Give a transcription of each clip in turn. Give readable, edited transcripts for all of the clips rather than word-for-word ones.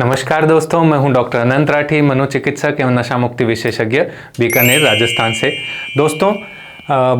नमस्कार दोस्तों, मैं हूं डॉक्टर अनंत राठी, मनोचिकित्सक एवं नशा मुक्ति विशेषज्ञ, बीकानेर, राजस्थान से। दोस्तों,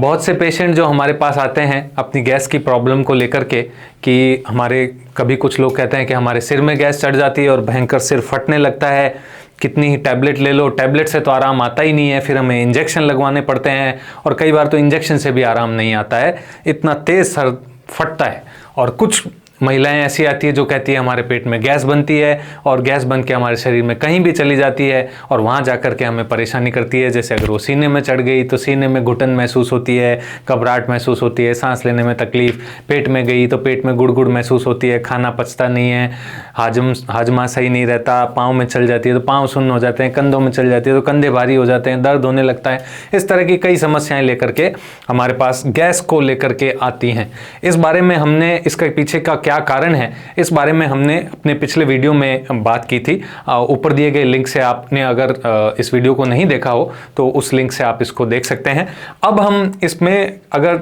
बहुत से पेशेंट जो हमारे पास आते हैं अपनी गैस की प्रॉब्लम को लेकर के कि हमारे कभी कुछ लोग कहते हैं कि हमारे सिर में गैस चढ़ जाती है और भयंकर सिर फटने लगता है, कितनी ही टैबलेट ले लो, टैबलेट से तो आराम आता ही नहीं है, फिर हमें इंजेक्शन लगवाने पड़ते हैं और कई बार तो इंजेक्शन से भी आराम नहीं आता है, इतना तेज़ सर फटता है। और कुछ महिलाएं ऐसी आती है जो कहती है हमारे पेट में गैस बनती है और गैस बन के हमारे शरीर में कहीं भी चली जाती है और वहाँ जा कर के हमें परेशानी करती है। जैसे अगर वो सीने में चढ़ गई तो सीने में घुटन महसूस होती है, घबराहट महसूस होती है, सांस लेने में तकलीफ, पेट में गई तो पेट में गुड़ गुड़ महसूस होती है, खाना पचता नहीं है, हाजमा सही नहीं रहता, पाँव में चल जाती है तो पाँव सुन्न हो जाते हैं, कंधों में चल जाती है तो कंधे भारी हो जाते हैं, दर्द होने लगता है। इस तरह की कई समस्याएं लेकर के हमारे पास गैस को लेकर के आती हैं। इस बारे में हमने इसके पीछे का क्या कारण है, इस बारे में हमने अपने पिछले वीडियो में बात की थी। ऊपर दिए गए लिंक से आपने अगर इस वीडियो को नहीं देखा हो तो उस लिंक से आप इसको देख सकते हैं। अब हम इसमें अगर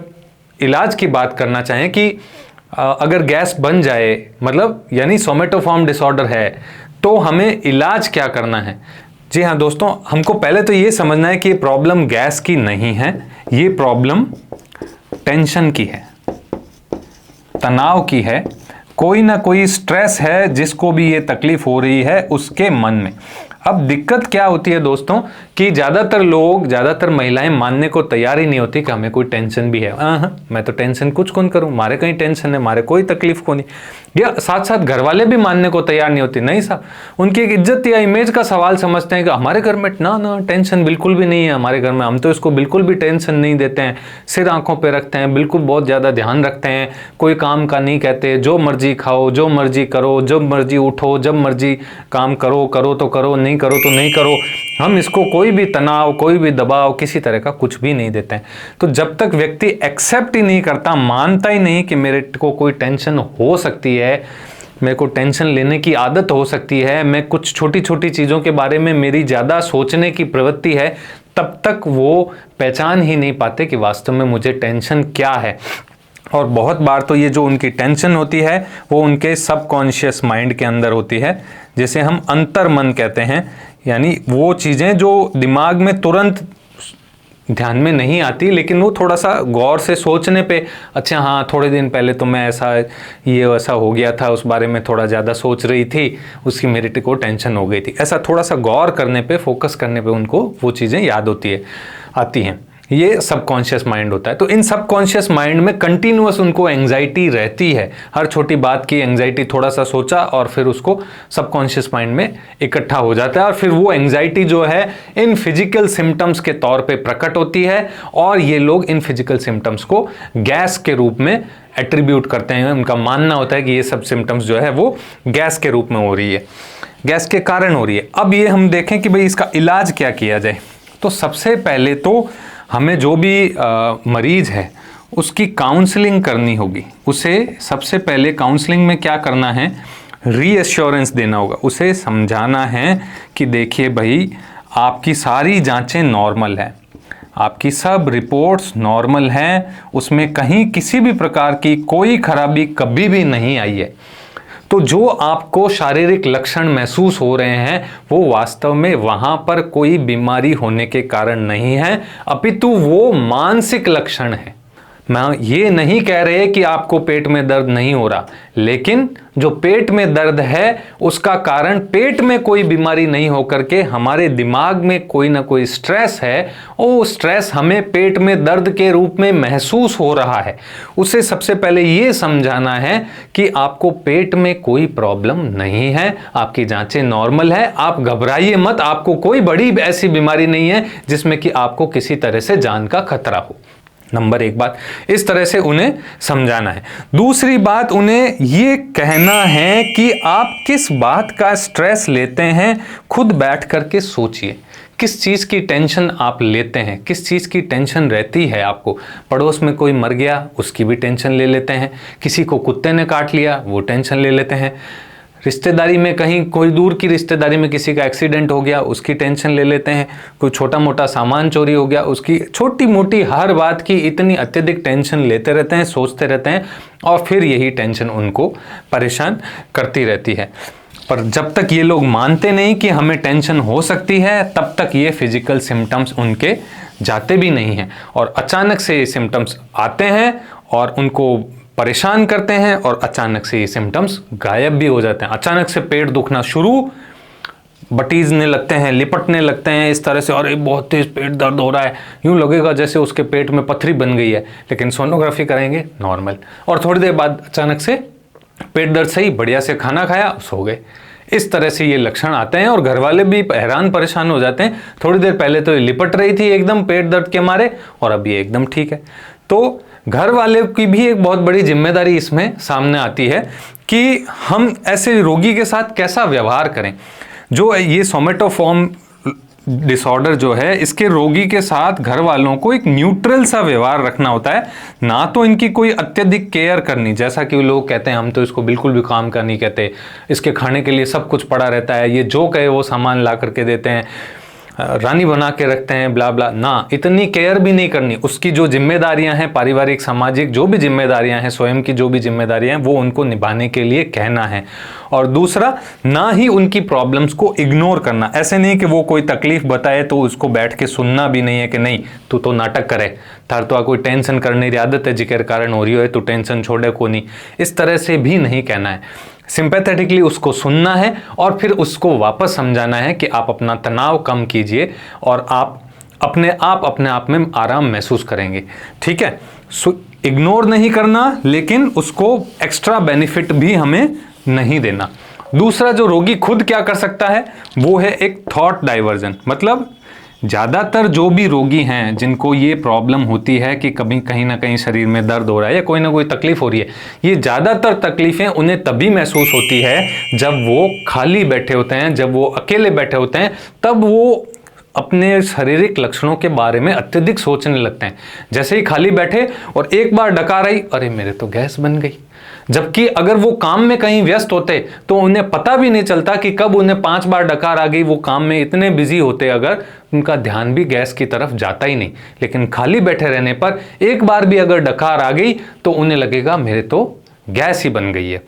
इलाज की बात करना चाहें कि अगर गैस बन जाए, मतलब यानी सोमेटोफॉर्म डिसऑर्डर है, तो हमें इलाज क्या करना है। जी हाँ दोस्तों, हमको पहले तो ये समझना है कि प्रॉब्लम गैस की नहीं है, ये प्रॉब्लम टेंशन की है, तनाव की है, कोई ना कोई स्ट्रेस है जिसको भी ये तकलीफ हो रही है उसके मन में। अब दिक्कत क्या होती है दोस्तों कि ज़्यादातर महिलाएं मानने को तैयार ही नहीं होती कि हमें कोई टेंशन भी है। मैं तो टेंशन कुछ कौन करूं, मारे कहीं टेंशन है, मारे कोई तकलीफ को नहीं। या साथ साथ घर वाले भी मानने को तैयार नहीं होते, नहीं साहब, उनकी एक इज्जत या इमेज का सवाल समझते हैं कि हमारे घर में ना टेंशन बिल्कुल भी नहीं है, हमारे घर में हम तो इसको बिल्कुल भी टेंशन नहीं देते हैं, सिर आंखों पे रखते हैं, बिल्कुल बहुत ज़्यादा ध्यान रखते हैं, कोई काम का नहीं कहते, जो मर्जी खाओ, जो मर्जी करो, जब मर्जी उठो, जब मर्जी काम करो तो करो, नहीं करो तो नहीं करो। हम इसको कोई भी तनाव, कोई भी दबाव, किसी तरह का कुछ भी नहीं देते हैं। तो जब तक व्यक्ति एक्सेप्ट ही नहीं करता, मानता ही नहीं कि मेरे को कोई टेंशन हो सकती है, मेरे को टेंशन लेने की आदत हो सकती है, मैं कुछ छोटी छोटी चीज़ों के बारे में मेरी ज़्यादा सोचने की प्रवृत्ति है, तब तक वो पहचान ही नहीं पाते कि वास्तव में मुझे टेंशन क्या है। और बहुत बार तो ये जो उनकी टेंशन होती है वो उनके सबकॉन्शियस माइंड के अंदर होती है, जिसे हम अंतर्मन कहते हैं। यानी वो चीज़ें जो दिमाग में तुरंत ध्यान में नहीं आती, लेकिन वो थोड़ा सा गौर से सोचने पे, अच्छा हाँ थोड़े दिन पहले तो मैं ये वैसा हो गया था, उस बारे में थोड़ा ज़्यादा सोच रही थी, उसकी मेरे को टेंशन हो गई थी, ऐसा थोड़ा सा गौर करने पे, फोकस करने पे उनको वो चीज़ें याद आती हैं। ये सबकॉन्शियस माइंड होता है। तो इन सबकॉन्शियस माइंड में कंटिन्यूअस उनको एंग्जाइटी रहती है, हर छोटी बात की एंग्जाइटी, थोड़ा सा सोचा और फिर उसको सबकॉन्शियस माइंड में इकट्ठा हो जाता है और फिर वो एंग्जाइटी जो है इन फिजिकल सिम्टम्स के तौर पे प्रकट होती है और ये लोग इन फिजिकल सिम्टम्स को गैस के रूप में एट्रीब्यूट करते हैं। उनका मानना होता है कि ये सब सिम्टम्स जो है वो गैस के रूप में हो रही है, गैस के कारण हो रही है। अब ये हम देखें कि भाई इसका इलाज क्या किया जाए। तो सबसे पहले तो हमें जो भी मरीज है उसकी काउंसलिंग करनी होगी। उसे सबसे पहले काउंसलिंग में क्या करना है, रीअश्योरेंस देना होगा, उसे समझाना है कि देखिए भाई आपकी सारी जांचें नॉर्मल है, आपकी सब रिपोर्ट्स नॉर्मल हैं, उसमें कहीं किसी भी प्रकार की कोई खराबी कभी भी नहीं आई है। तो जो आपको शारीरिक लक्षण महसूस हो रहे हैं वो वास्तव में वहाँ पर कोई बीमारी होने के कारण नहीं है, अपितु वो मानसिक लक्षण है। मैं ये नहीं कह रहे कि आपको पेट में दर्द नहीं हो रहा, लेकिन जो पेट में दर्द है उसका कारण पेट में कोई बीमारी नहीं होकर के हमारे दिमाग में कोई ना कोई स्ट्रेस है, वो स्ट्रेस हमें पेट में दर्द के रूप में महसूस हो रहा है। उसे सबसे पहले ये समझाना है कि आपको पेट में कोई प्रॉब्लम नहीं है, आपकी जांचें नॉर्मल है, आप घबराइए मत, आपको कोई बड़ी ऐसी बीमारी नहीं है जिसमें कि आपको किसी तरह से जान का खतरा हो। नंबर एक बात, इस तरह से उन्हें समझाना है। दूसरी बात, उन्हें ये कहना है कि आप किस बात का स्ट्रेस लेते हैं, खुद बैठ करके सोचिए। किस चीज़ की टेंशन आप लेते हैं, किस चीज़ की टेंशन रहती है आपको। पड़ोस में कोई मर गया उसकी भी टेंशन ले लेते हैं, किसी को कुत्ते ने काट लिया वो टेंशन ले लेते हैं, रिश्तेदारी में कहीं कोई दूर की रिश्तेदारी में किसी का एक्सीडेंट हो गया उसकी टेंशन ले लेते हैं, कोई छोटा मोटा सामान चोरी हो गया उसकी, छोटी मोटी हर बात की इतनी अत्यधिक टेंशन लेते रहते हैं, सोचते रहते हैं और फिर यही टेंशन उनको परेशान करती रहती है। पर जब तक ये लोग मानते नहीं कि हमें टेंशन हो सकती है, तब तक ये फिजिकल सिम्टम्स उनके जाते भी नहीं हैं। और अचानक से ये सिम्टम्स आते हैं और उनको परेशान करते हैं, और अचानक से ये सिम्टम्स गायब भी हो जाते हैं। अचानक से पेट दुखना शुरू, बटीजने लगते हैं, लिपटने लगते हैं इस तरह से, और बहुत तेज पेट दर्द हो रहा है, यूँ लगेगा जैसे उसके पेट में पथरी बन गई है। लेकिन सोनोग्राफी करेंगे नॉर्मल, और थोड़ी देर बाद अचानक से पेट दर्द सही, बढ़िया से खाना खाया, सो गए। इस तरह से ये लक्षण आते हैं और घर वाले भी हैरान परेशान हो जाते हैं। थोड़ी देर पहले तो ये लिपट रही थी एकदम पेट दर्द के मारे, और अब ये एकदम ठीक है। तो घर वाले की भी एक बहुत बड़ी जिम्मेदारी इसमें सामने आती है कि हम ऐसे रोगी के साथ कैसा व्यवहार करें। जो ये सोमेटोफॉर्म डिसऑर्डर जो है, इसके रोगी के साथ घर वालों को एक न्यूट्रल सा व्यवहार रखना होता है, ना तो इनकी कोई अत्यधिक केयर करनी। जैसा कि लोग कहते हैं हम तो इसको बिल्कुल भी काम का नहीं कहते, इसके खाने के लिए सब कुछ पड़ा रहता है, ये जो कहे वो सामान ला करके देते हैं, रानी बना के रखते हैं, ब्ला ब्ला। ना, इतनी केयर भी नहीं करनी। उसकी जो जिम्मेदारियां हैं, पारिवारिक सामाजिक जो भी जिम्मेदारियां हैं, स्वयं की जो भी जिम्मेदारियां हैं, वो उनको निभाने के लिए कहना है। और दूसरा, ना ही उनकी प्रॉब्लम्स को इग्नोर करना। ऐसे नहीं कि वो कोई तकलीफ बताए तो उसको बैठ के सुनना भी नहीं है कि नहीं तू तो नाटक करे, थार तो कोई टेंशन करने की आदत है जिकर कारण हो रही है, तू टेंशन छोड़े को नहीं, इस तरह से भी नहीं कहना है। सिंपैथेटिकली उसको सुनना है और फिर उसको वापस समझाना है कि आप अपना तनाव कम कीजिए और आप अपने आप में आराम महसूस करेंगे। ठीक है, इग्नोर नहीं करना, लेकिन उसको एक्स्ट्रा बेनिफिट भी हमें नहीं देना। दूसरा, जो रोगी खुद क्या कर सकता है वो है एक थॉट डाइवर्जन। मतलब ज़्यादातर जो भी रोगी हैं जिनको ये प्रॉब्लम होती है कि कभी कहीं ना कहीं शरीर में दर्द हो रहा है या कोई ना कोई तकलीफ हो रही है, ये ज़्यादातर तकलीफ़ें उन्हें तभी महसूस होती है जब वो खाली बैठे होते हैं, जब वो अकेले बैठे होते हैं, तब वो अपने शारीरिक लक्षणों के बारे में अत्यधिक सोचने लगते हैं। जैसे ही खाली बैठे और एक बार डकार आई, अरे मेरे तो गैस बन गई। जबकि अगर वो काम में कहीं व्यस्त होते तो उन्हें पता भी नहीं चलता कि कब उन्हें 5 बार डकार आ गई। वो काम में इतने बिजी होते अगर, उनका ध्यान भी गैस की तरफ जाता ही नहीं। लेकिन खाली बैठे रहने पर एक बार भी अगर डकार आ गई तो उन्हें लगेगा मेरे तो गैस ही बन गई है।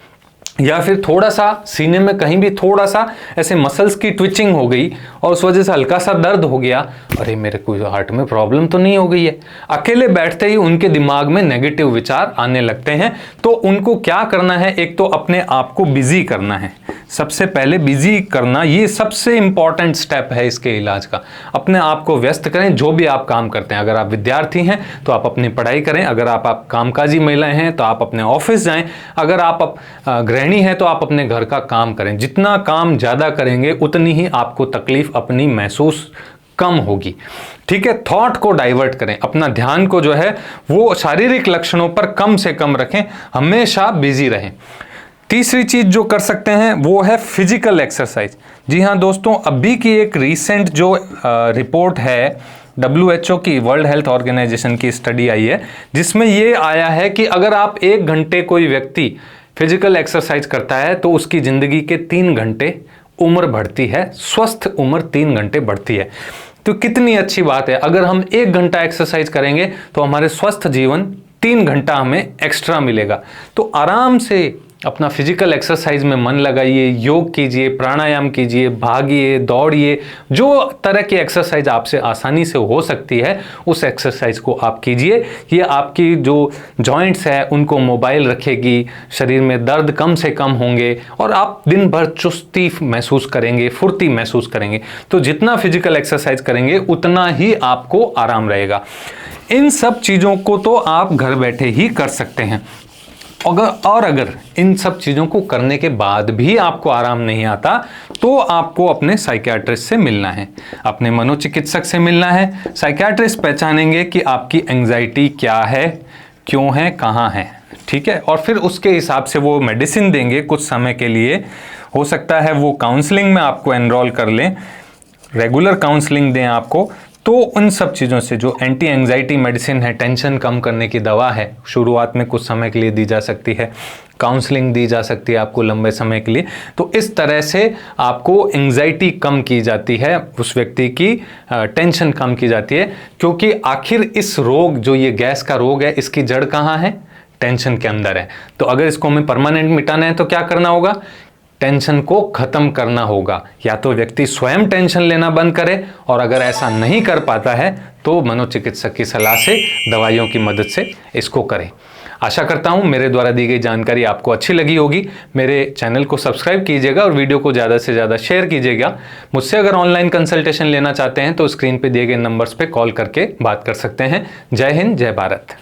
या फिर थोड़ा सा सीने में कहीं भी थोड़ा सा ऐसे मसल्स की ट्विचिंग हो गई और उस वजह से हल्का सा दर्द हो गया, अरे मेरे को हार्ट में प्रॉब्लम तो नहीं हो गई है। अकेले बैठते ही उनके दिमाग में नेगेटिव विचार आने लगते हैं। तो उनको क्या करना है, एक तो अपने आप को बिजी करना है। सबसे पहले बिजी करना, ये सबसे इंपॉर्टेंट स्टेप है इसके इलाज का। अपने आप को व्यस्त करें, जो भी आप काम करते हैं। अगर आप विद्यार्थी हैं तो आप अपनी पढ़ाई करें, अगर आप कामकाजी महिलाएं हैं तो आप अपने ऑफिस जाएं, अगर आप गृहिणी हैं तो आप अपने घर का काम करें। जितना काम ज़्यादा करेंगे उतनी ही आपको तकलीफ अपनी महसूस कम होगी। ठीक है, थॉट को डाइवर्ट करें, अपना ध्यान को जो है वो शारीरिक लक्षणों पर कम से कम रखें, हमेशा बिजी रहें। तीसरी चीज जो कर सकते हैं वो है फिजिकल एक्सरसाइज। जी हाँ दोस्तों, अभी की एक रीसेंट जो रिपोर्ट है WHO की, वर्ल्ड हेल्थ ऑर्गेनाइजेशन की स्टडी आई है, जिसमें ये आया है कि अगर आप 1 घंटे कोई व्यक्ति फिजिकल एक्सरसाइज करता है तो उसकी जिंदगी के 3 घंटे उम्र बढ़ती है, स्वस्थ उम्र 3 घंटे बढ़ती है। तो कितनी अच्छी बात है, अगर हम 1 घंटा एक्सरसाइज करेंगे तो हमारे स्वस्थ जीवन 3 घंटा हमें एक्स्ट्रा मिलेगा। तो आराम से अपना फिजिकल एक्सरसाइज में मन लगाइए, योग कीजिए, प्राणायाम कीजिए, भागिए, दौड़िए, जो तरह की एक्सरसाइज आपसे आसानी से हो सकती है उस एक्सरसाइज को आप कीजिए। ये आपकी जो जॉइंट्स है उनको मोबाइल रखेगी, शरीर में दर्द कम से कम होंगे और आप दिन भर चुस्ती महसूस करेंगे, फुर्ती महसूस करेंगे। तो जितना फिजिकल एक्सरसाइज करेंगे उतना ही आपको आराम रहेगा। इन सब चीज़ों को तो आप घर बैठे ही कर सकते हैं। अगर इन सब चीज़ों को करने के बाद भी आपको आराम नहीं आता तो आपको अपने साइकियाट्रिस्ट से मिलना है, अपने मनोचिकित्सक से मिलना है। साइकियाट्रिस्ट पहचानेंगे कि आपकी एंजाइटी क्या है, क्यों है, कहाँ है। ठीक है, और फिर उसके हिसाब से वो मेडिसिन देंगे कुछ समय के लिए। हो सकता है वो काउंसलिंग में आपको एनरोल कर लें, रेगुलर काउंसलिंग दें आपको। तो उन सब चीज़ों से, जो एंटी एंजाइटी मेडिसिन है, टेंशन कम करने की दवा है, शुरुआत में कुछ समय के लिए दी जा सकती है, काउंसलिंग दी जा सकती है आपको लंबे समय के लिए। तो इस तरह से आपको एंजाइटी कम की जाती है, उस व्यक्ति की टेंशन कम की जाती है। क्योंकि आखिर इस रोग, जो ये गैस का रोग है, इसकी जड़ कहाँ है? टेंशन के अंदर है। तो अगर इसको हमें परमानेंट मिटाना है तो क्या करना होगा? टेंशन को खत्म करना होगा। या तो व्यक्ति स्वयं टेंशन लेना बंद करे, और अगर ऐसा नहीं कर पाता है तो मनोचिकित्सक की सलाह से, दवाइयों की मदद से इसको करें। आशा करता हूं मेरे द्वारा दी गई जानकारी आपको अच्छी लगी होगी। मेरे चैनल को सब्सक्राइब कीजिएगा और वीडियो को ज़्यादा से ज़्यादा शेयर कीजिएगा। मुझसे अगर ऑनलाइन कंसल्टेशन लेना चाहते हैं तो स्क्रीन पे दिए गए नंबर्स पे कॉल करके बात कर सकते हैं। जय हिंद, जय भारत।